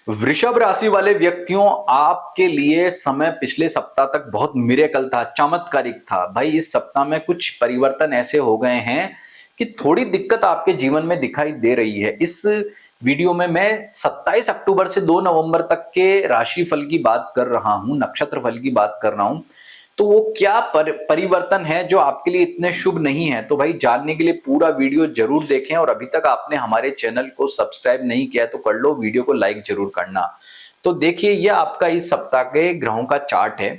वृषभ राशि वाले व्यक्तियों, आपके लिए समय पिछले सप्ताह तक बहुत मिरेकल था, चमत्कारिक था। भाई इस सप्ताह में कुछ परिवर्तन ऐसे हो गए हैं कि थोड़ी दिक्कत आपके जीवन में दिखाई दे रही है। इस वीडियो में मैं 27 अक्टूबर से 2 नवंबर तक के राशि फल की बात कर रहा हूं, नक्षत्र फल की बात कर रहा हूं। तो वो क्या परिवर्तन है जो आपके लिए इतने शुभ नहीं है? तो भाई जानने के लिए पूरा वीडियो जरूर देखें, और अभी तक आपने हमारे चैनल को सब्सक्राइब नहीं किया तो कर लो, वीडियो को लाइक जरूर करना। तो देखिए, ये आपका इस सप्ताह के ग्रहों का चार्ट है।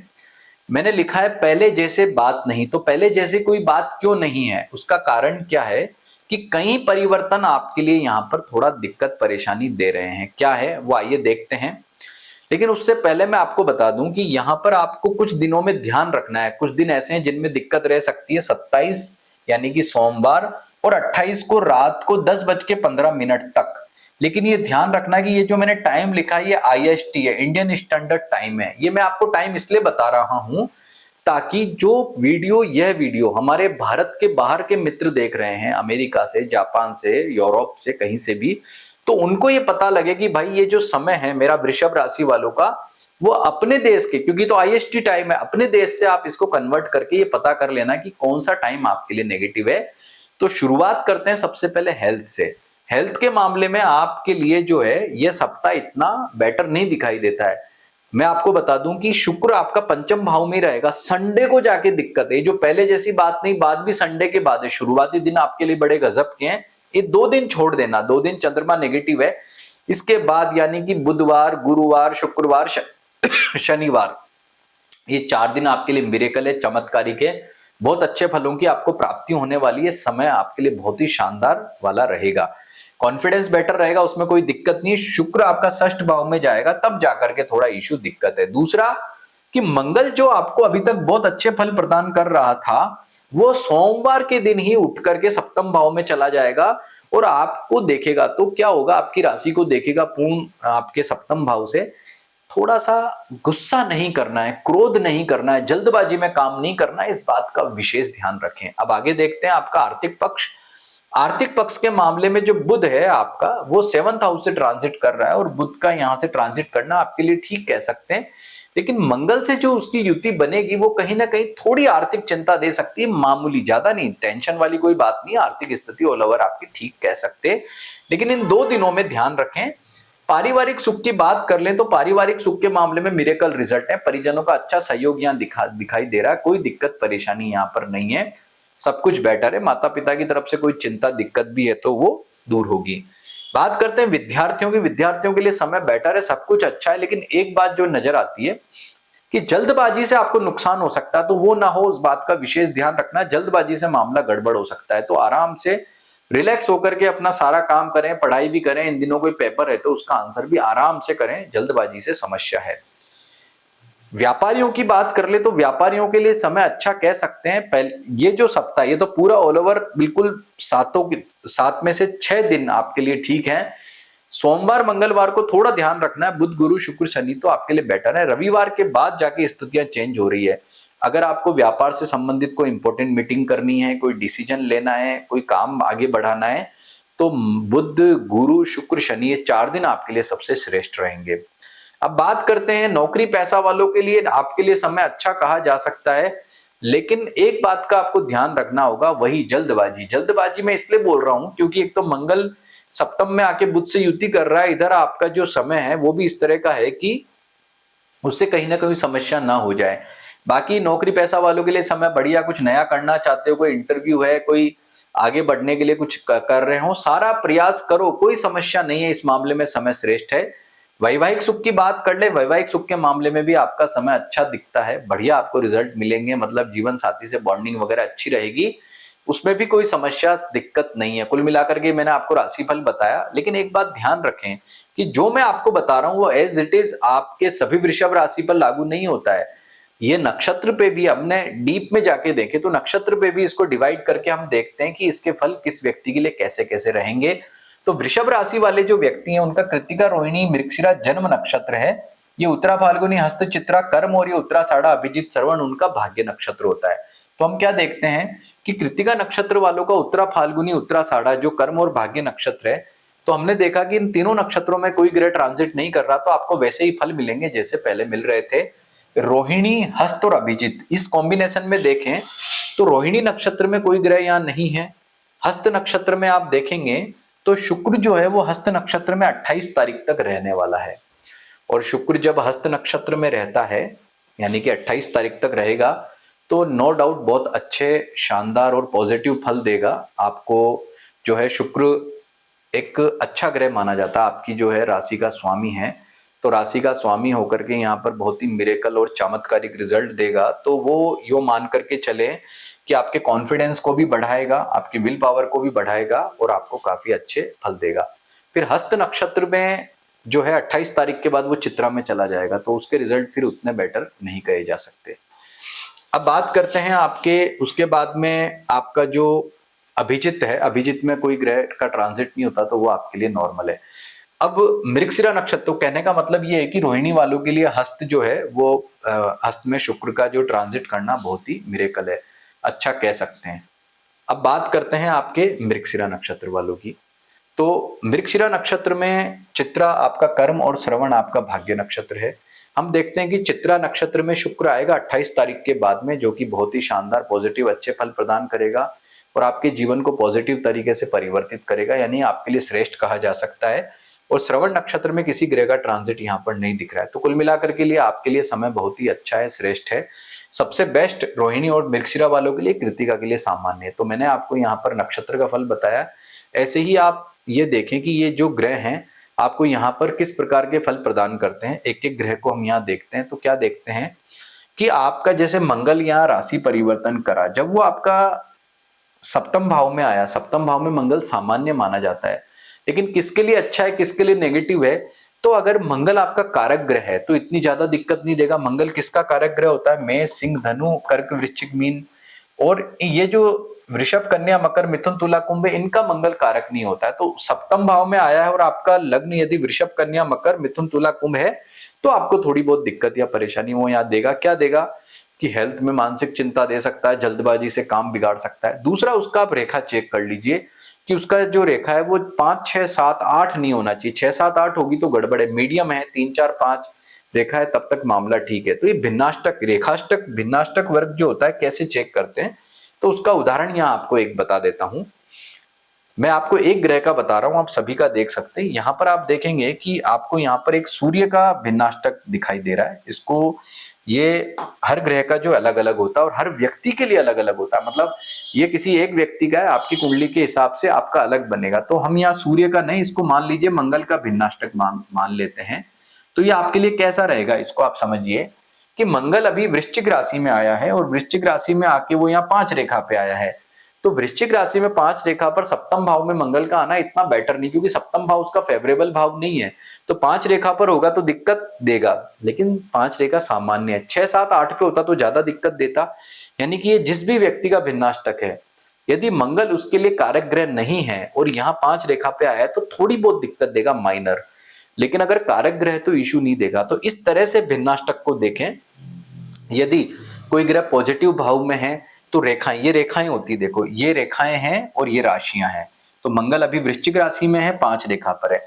मैंने लिखा है पहले जैसे बात नहीं। तो पहले जैसे कोई बात क्यों नहीं है, उसका कारण क्या है कि कई परिवर्तन आपके लिए यहाँ पर थोड़ा दिक्कत परेशानी दे रहे हैं। क्या है वो, आइए देखते हैं। लेकिन उससे पहले मैं आपको बता दूं कि यहां पर आपको कुछ दिनों में ध्यान रखना है। कुछ दिन ऐसे हैं जिनमें दिक्कत रह सकती है। 27 यानी कि सोमवार और 28 को रात को 10:15 तक। लेकिन ये ध्यान रखना कि ये जो मैंने टाइम लिखा है ये आईएसटी है, इंडियन स्टैंडर्ड टाइम है। ये मैं आपको टाइम इसलिए बता रहा हूं ताकि जो यह वीडियो हमारे भारत के बाहर के मित्र देख रहे हैं, अमेरिका से, जापान से, यूरोप से, कहीं से भी, तो उनको ये पता लगे कि भाई ये जो समय है मेरा वृषभ राशि वालों का, वो अपने देश के, क्योंकि तो आईएसटी टाइम है, अपने देश से आप इसको कन्वर्ट करके ये पता कर लेना कि कौन सा टाइम आपके लिए नेगेटिव है। तो शुरुआत करते हैं सबसे पहले हेल्थ से। हेल्थ के मामले में आपके लिए जो है ये सप्ताह इतना बेटर नहीं दिखाई देता है। मैं आपको बता दूं कि शुक्र आपका पंचम भाव में रहेगा। संडे को जाके दिक्कत है, जो पहले जैसी बात नहीं, बात भी संडे के बाद है। शुरुआती दिन आपके लिए बड़े गजब के हैं। ये 2 दिन छोड़ देना, 2 दिन चंद्रमा नेगेटिव है। इसके बाद यानी कि बुधवार, गुरुवार, शुक्रवार, शनिवार, ये 4 दिन आपके लिए मिरेकल है, चमत्कारिक है। बहुत अच्छे फलों की आपको प्राप्ति होने वाली है। समय आपके लिए बहुत ही शानदार वाला रहेगा। कॉन्फिडेंस बेटर रहेगा, उसमें कोई दिक्कत नहीं। शुक्र आपका षष्ठ भाव में जाएगा, तब जाकर के थोड़ा इश्यू दिक्कत है। दूसरा कि मंगल जो आपको अभी तक बहुत अच्छे फल प्रदान कर रहा था, वो सोमवार के दिन ही उठ करके सप्तम भाव में चला जाएगा और आपको देखेगा। तो क्या होगा, आपकी राशि को देखेगा पूर्ण आपके सप्तम भाव से। थोड़ा सा गुस्सा नहीं करना है, क्रोध नहीं करना है, जल्दबाजी में काम नहीं करना है, इस बात का विशेष ध्यान रखें। अब आगे देखते हैं आपका आर्थिक पक्ष। आर्थिक पक्ष के मामले में जो बुध है आपका, वो 7th हाउस से ट्रांजिट कर रहा है, और बुध का यहां से ट्रांजिट करना आपके लिए ठीक कह सकते हैं। लेकिन मंगल से जो उसकी युति बनेगी वो कहीं ना कहीं थोड़ी आर्थिक चिंता दे सकती है, मामूली, ज्यादा नहीं, टेंशन वाली कोई बात नहीं। आर्थिक स्थिति ऑल ओवर आपकी ठीक कह सकते हैं। लेकिन इन 2 दिनों में ध्यान रखें। पारिवारिक सुख की बात कर लें तो पारिवारिक सुख के मामले में मिरेकल रिजल्ट है। परिजनों का अच्छा सहयोग यहाँ दिखाई दे रहा है। कोई दिक्कत परेशानी यहाँ पर नहीं है, सब कुछ बेटर है। माता पिता की तरफ से कोई चिंता दिक्कत भी है तो वो दूर होगी। बात करते हैं विद्यार्थियों की। विद्यार्थियों के लिए समय बेटर है, सब कुछ अच्छा है। लेकिन एक बात जो नजर आती है कि जल्दबाजी से आपको नुकसान हो सकता है, तो वो ना हो, उस बात का विशेष ध्यान रखना। जल्दबाजी से मामला गड़बड़ हो सकता है, तो आराम से रिलैक्स होकर के अपना सारा काम करें, पढ़ाई भी करें। इन दिनों कोई पेपर है तो उसका आंसर भी आराम से करें, जल्दबाजी से समस्या है। व्यापारियों की बात कर ले तो व्यापारियों के लिए समय अच्छा कह सकते हैं। पहले ये जो सप्ताह, ये तो पूरा ऑल ओवर बिल्कुल 7 में से 6 दिन आपके लिए ठीक है। सोमवार मंगलवार को थोड़ा ध्यान रखना है। बुध गुरु शुक्र शनि तो आपके लिए बेटर है। रविवार के बाद जाके स्थितियां चेंज हो रही है। अगर आपको व्यापार से संबंधित कोई इंपॉर्टेंट मीटिंग करनी है, कोई डिसीजन लेना है, कोई काम आगे बढ़ाना है, तो बुध गुरु शुक्र शनि ये 4 दिन आपके लिए सबसे श्रेष्ठ रहेंगे। अब बात करते हैं नौकरी पैसा वालों के लिए। आपके लिए समय अच्छा कहा जा सकता है, लेकिन एक बात का आपको ध्यान रखना होगा, वही जल्दबाजी। जल्दबाजी मैं इसलिए बोल रहा हूं क्योंकि एक तो मंगल सप्तम में आके बुध से युति कर रहा है, इधर आपका जो समय है वो भी इस तरह का है कि उससे कहीं ना कहीं समस्या ना हो जाए। बाकी नौकरी पैसा वालों के लिए समय बढ़िया। कुछ नया करना चाहते हो, कोई इंटरव्यू है, कोई आगे बढ़ने के लिए कुछ कर रहे हो, सारा प्रयास करो, कोई समस्या नहीं है। इस मामले में समय श्रेष्ठ है। वैवाहिक सुख की बात कर ले, वैवाहिक सुख के मामले में भी आपका समय अच्छा दिखता है, बढ़िया आपको रिजल्ट मिलेंगे। मतलब जीवन साथी से बॉन्डिंग वगैरह अच्छी रहेगी, उसमें भी कोई समस्या दिक्कत नहीं है। कुल मिलाकर के मैंने आपको राशिफल बताया, लेकिन एक बात ध्यान रखें कि जो मैं आपको बता रहा हूं वो एज इट इज आपके सभी वृषभ राशि पर लागू नहीं होता है। ये नक्षत्र पे भी हमने डीप में जाके देखे तो नक्षत्र पे भी इसको डिवाइड करके हम देखते हैं कि इसके फल किस व्यक्ति के लिए कैसे कैसे रहेंगे। तो वृषभ राशि वाले जो व्यक्ति हैं उनका कृतिका रोहिणी मृगशिरा जन्म नक्षत्र है। ये उत्तरा फाल्गुनी हस्त चित्रा कर्म और ये उत्तराषाढ़ा अभिजीत श्रवण उनका भाग्य नक्षत्र होता है। तो हम क्या देखते हैं कि कृतिका नक्षत्र वालों का उत्तरा फाल्गुनी उत्तराषाढ़ा जो कर्म और भाग्य नक्षत्र है, तो हमने देखा कि इन तीनों नक्षत्रों में कोई ग्रह ट्रांजिट नहीं कर रहा, तो आपको वैसे ही फल मिलेंगे जैसे पहले मिल रहे थे। रोहिणी, हस्त और अभिजित, इस कॉम्बिनेशन में देखें तो रोहिणी नक्षत्र में कोई ग्रह यहाँ नहीं है। हस्त नक्षत्र में आप देखेंगे तो शुक्र जो है वो हस्त नक्षत्र में 28 तारीख तक रहने वाला है, और शुक्र जब हस्त नक्षत्र में रहता है यानी कि 28 तारीख तक रहेगा, तो नो डाउट बहुत अच्छे, शानदार और पॉजिटिव फल देगा आपको। जो है शुक्र एक अच्छा ग्रह माना जाता है, आपकी जो है राशि का स्वामी है, तो राशि का स्वामी होकर के यहाँ पर बहुत ही मिरेकल और चमत्कारिक रिजल्ट देगा। तो वो यो मान करके चले कि आपके कॉन्फिडेंस को भी बढ़ाएगा, आपकी विल पावर को भी बढ़ाएगा और आपको काफी अच्छे फल देगा। फिर हस्त नक्षत्र में जो है 28 तारीख के बाद वो चित्रा में चला जाएगा, तो उसके रिजल्ट फिर उतने बेटर नहीं कहे जा सकते। अब बात करते हैं आपके उसके बाद में आपका जो अभिजित है, अभिजित में कोई ग्रह का ट्रांजिट नहीं होता, तो वो आपके लिए नॉर्मल है। अब मृगशिरा नक्षत्र, तो कहने का मतलब ये है कि रोहिणी वालों के लिए हस्त जो है वो हस्त में शुक्र का जो ट्रांजिट करना बहुत ही मिरेकल है, अच्छा कह सकते हैं। अब बात करते हैं आपके मृगशिरा नक्षत्र वालों की। तो मृगशिरा नक्षत्र में चित्रा आपका कर्म और श्रवण आपका भाग्य नक्षत्र है। हम देखते हैं कि चित्रा नक्षत्र में शुक्र आएगा 28 तारीख के बाद में, जो कि बहुत ही शानदार पॉजिटिव अच्छे फल प्रदान करेगा और आपके जीवन को पॉजिटिव तरीके से परिवर्तित करेगा, यानी आपके लिए श्रेष्ठ कहा जा सकता है। और श्रवण नक्षत्र में किसी ग्रह का ट्रांजिट यहाँ पर नहीं दिख रहा है, तो कुल मिलाकर के लिए आपके लिए समय बहुत ही अच्छा है, श्रेष्ठ है। सबसे बेस्ट रोहिणी और मृगशिरा वालों के लिए, कृतिका के लिए सामान्य है। तो मैंने आपको यहाँ पर नक्षत्र का फल बताया। ऐसे ही आप ये देखें कि ये जो ग्रह हैं आपको यहाँ पर किस प्रकार के फल प्रदान करते हैं। एक एक ग्रह को हम यहाँ देखते हैं, तो क्या देखते हैं कि आपका जैसे मंगल यहाँ राशि परिवर्तन करा, जब वो आपका सप्तम भाव में आया, सप्तम भाव में मंगल सामान्य माना जाता है, लेकिन किसके लिए अच्छा है किसके लिए नेगेटिव है। तो अगर मंगल आपका कारक ग्रह है तो इतनी ज्यादा दिक्कत नहीं देगा। मंगल किसका कारक ग्रह होता है? मेष, सिंह, धनु, कर्क, वृश्चिक, मीन, और ये जो वृषभ, कन्या, मकर, मिथुन, तुला, कुंभ, इनका मंगल कारक नहीं होता है। तो सप्तम भाव में आया है और आपका लग्न यदि वृषभ, कन्या, मकर, मिथुन, तुला, कुंभ है, तो आपको थोड़ी बहुत दिक्कत या परेशानी वो यहाँ देगा। क्या देगा कि हेल्थ में मानसिक चिंता दे सकता है, जल्दबाजी से काम बिगाड़ सकता है। दूसरा, उसका आप रेखा चेक कर लीजिए कि उसका जो रेखा है वो 5, 6, 7, 8 नहीं होना चाहिए। 6, 7, 8 होगी तो गड़बड़ है। मीडियम है 3, 4, 5 रेखा है तब तक मामला ठीक है। तो ये भिन्नाष्टक, रेखाष्टक, भिन्नाष्टक वर्ग जो होता है कैसे चेक करते हैं, तो उसका उदाहरण यहाँ आपको एक बता देता हूं। मैं आपको एक ग्रह का बता रहा हूं, आप सभी का देख सकते हैं। यहां पर आप देखेंगे कि आपको यहां पर एक सूर्य का भिन्नाष्टक दिखाई दे रहा है। इसको, ये हर ग्रह का जो अलग अलग होता है और हर व्यक्ति के लिए अलग अलग होता है, मतलब ये किसी एक व्यक्ति का है, आपकी कुंडली के हिसाब से आपका अलग बनेगा। तो हम यहाँ सूर्य का नहीं, इसको मान लीजिए मंगल का भिन्नाष्टक मान लेते हैं। तो ये आपके लिए कैसा रहेगा, इसको आप समझिए कि मंगल अभी वृश्चिक राशि में आया है और वृश्चिक राशि में आके वो यहाँ 5 रेखा पे आया है। तो वृश्चिक राशि में 5 रेखा पर सप्तम भाव में मंगल का आना इतना बेटर नहीं, क्योंकि सप्तम भाव उसका फेवरेबल भाव नहीं है। तो 5 रेखा पर होगा तो दिक्कत देगा, लेकिन 5 रेखा सामान्य है। 6, 7, 8 पे होता तो ज्यादा दिक्कत देता। यानी कि ये जिस भी व्यक्ति का भिन्नाष्टक है, यदि मंगल उसके लिए कारक ग्रह नहीं है और यहाँ 5 रेखा पे आया है, तो थोड़ी बहुत दिक्कत देगा, माइनर। लेकिन अगर कारक ग्रह तो इश्यू नहीं देगा। तो इस तरह से भिन्नाष्टक को देखें। यदि कोई ग्रह पॉजिटिव भाव में है तो रेखाएं, ये रेखाएं होती, देखो ये रेखाएं हैं और ये राशियां हैं। तो मंगल अभी वृश्चिक राशि में है, 5 रेखा पर है।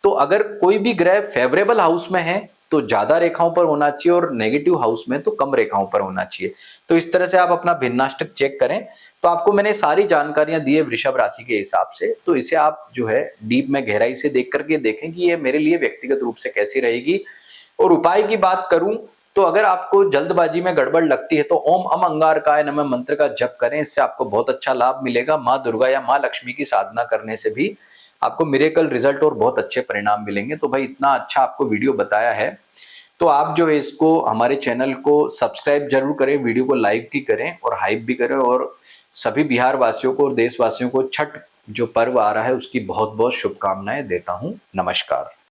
तो अगर कोई भी ग्रह फेवरेबल हाउस में है तो ज्यादा रेखाओं पर होना चाहिए और नेगेटिव हाउस में तो कम रेखाओं पर होना चाहिए। तो इस तरह से आप अपना भिन्नाष्टक चेक करें। तो आपको मैंने सारी जानकारियां दी है वृषभ राशि के हिसाब से, तो इसे आप जो है डीप में गहराई से देख करके देखें कि ये मेरे लिए व्यक्तिगत रूप से कैसी रहेगी। और उपाय की बात करूं तो अगर आपको जल्दबाजी में गड़बड़ लगती है तो ओम अम अंगारकाय नमः मंत्र का जप करें, इससे आपको बहुत अच्छा लाभ मिलेगा। माँ दुर्गा या माँ लक्ष्मी की साधना करने से भी आपको मिरेकल रिजल्ट और बहुत अच्छे परिणाम मिलेंगे। तो भाई इतना अच्छा आपको वीडियो बताया है, तो आप जो है इसको, हमारे चैनल को सब्सक्राइब जरूर करें, वीडियो को लाइक भी करें और हाइप भी करें। और सभी बिहार वासियों को और देशवासियों को छठ जो पर्व आ रहा है उसकी बहुत बहुत शुभकामनाएं देता हूं। नमस्कार।